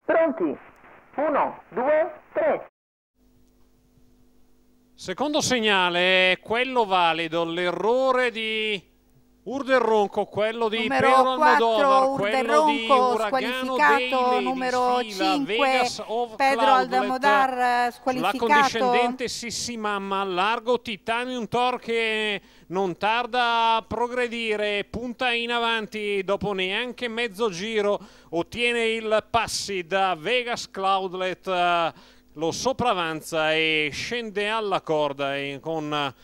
Pronti? 1, 2, 3. Secondo segnale, quello valido, l'errore di Urderronco, quello di numero Pedro Almodovar, 4 quello di Urderronco Uragano squalificato, Daily, numero di sfila 5 Vegas of Pedro Cloudlet, Almodovar sulla squalificato. condiscendente Sissimamma, largo Titanium Thor che non tarda a progredire, punta in avanti dopo neanche mezzo giro, ottiene il passi da Vegas Cloudlet, lo sopravanza e scende alla corda con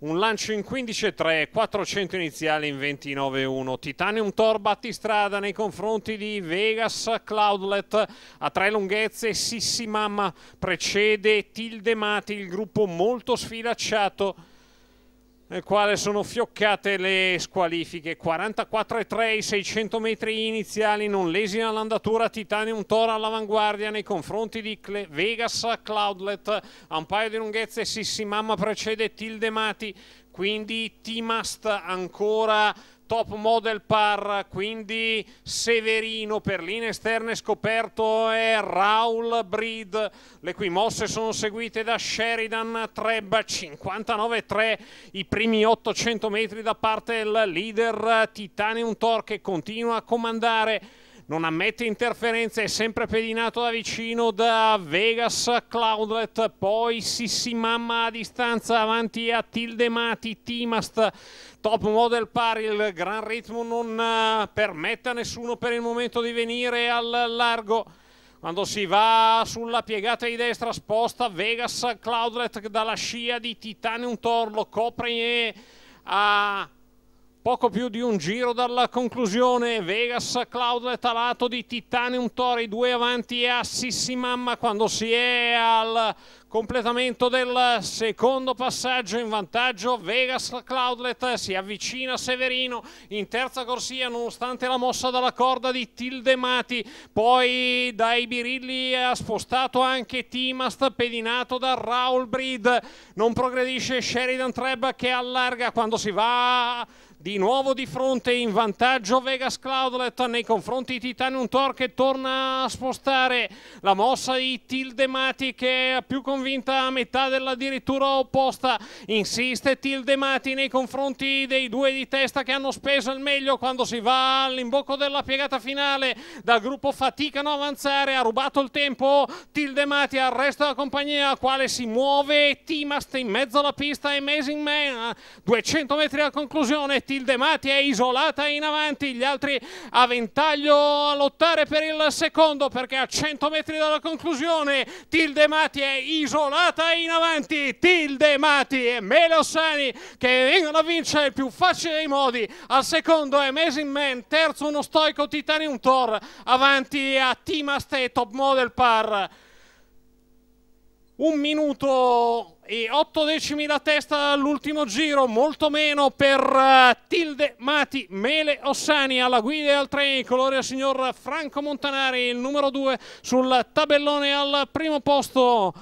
un lancio in 15.3, 400 iniziali in 29.1. Titanium Thor battistrada nei confronti di Vegas Cloudlet a 3 lunghezze. Sissimamma precede Tildemati, il gruppo molto sfilacciato nel quale sono fioccate le squalifiche. 44.3, 600 metri iniziali, non lesina l'andatura. Titanium Thor all'avanguardia nei confronti di Vegas Cloudlet a un paio di lunghezze. Sissimamma precede Tildemati, quindi Timast ancora Top Model Par, quindi Severino. Per linee esterne scoperto è Raul Breed. Le cui mosse sono seguite da Sheridan Treb. 59.3 i primi 800 metri da parte del leader Titanium Thor, che continua a comandare, non ammette interferenze, è sempre pedinato da vicino da Vegas Cloudlet. Poi Sissimamma a distanza avanti a Tildemati. Timast, Top Model Par, il gran ritmo non permette a nessuno per il momento di venire al largo. Quando si va sulla piegata di destra sposta Vegas Cloudlet dalla scia di Titanium Thor, lo copre a poco più di un giro dalla conclusione. Vegas Cloudlet a lato di Titanium Thor, i due avanti a Sissimamma. Quando si è al completamento del secondo passaggio in vantaggio Vegas Cloudlet, si avvicina Severino in terza corsia nonostante la mossa dalla corda di Tildemati. Poi dai birilli ha spostato anche Timast, pedinato da Raul Breed. Non progredisce Sheridan Treb che allarga. Quando si va di nuovo di fronte in vantaggio Vegas Cloudlet nei confronti di Titanium Thor, che torna a spostare la mossa di Tildemati, che è più convinta a metà della dirittura opposta. Insiste Tildemati nei confronti dei due di testa che hanno speso il meglio. Quando si va all'imbocco della piegata finale dal gruppo faticano a avanzare. Ha rubato il tempo Tildemati al resto della compagnia, quale si muove Timast in mezzo alla pista. Amazing Man, 200 metri alla conclusione. Tildemati è isolata in avanti, gli altri a ventaglio a lottare per il secondo, perché a 100 metri dalla conclusione Tildemati è isolata in avanti. Tildemati e Mele Ossani che vengono a vincere il più facile dei modi. Al secondo è Amazing Man, terzo uno stoico Titanium Thor avanti a Timast e Top Model Par. 1 minuto e 8 decimi la testa all'ultimo giro, molto meno per Tildemati. Mele Ossani alla guida e al treno, colore al signor Franco Montanari, il numero 2 sul tabellone al primo posto.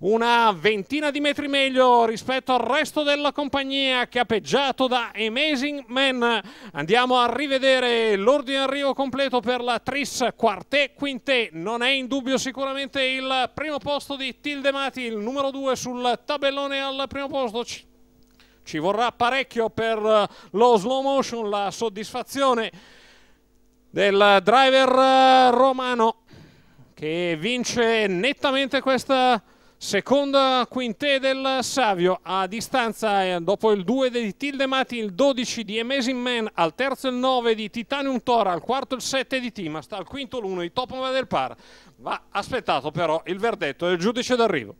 Una ventina di metri meglio rispetto al resto della compagnia, capeggiato da Amazing Man. Andiamo a rivedere l'ordine arrivo completo per la Tris Quartet Quintet. Non è in dubbio sicuramente il primo posto di Tildemati, il numero 2 sul tabellone al primo posto. Ci vorrà parecchio per lo slow motion, la soddisfazione del driver romano, che vince nettamente questa seconda quintè del Savio. A distanza, dopo il 2 di Tildemati, il 12 di Amazing Man, al terzo il 9 di Titanium Thor, al quarto il 7 di Timast, al quinto l'1 di Top Model Par. Va aspettato però il verdetto del giudice d'arrivo.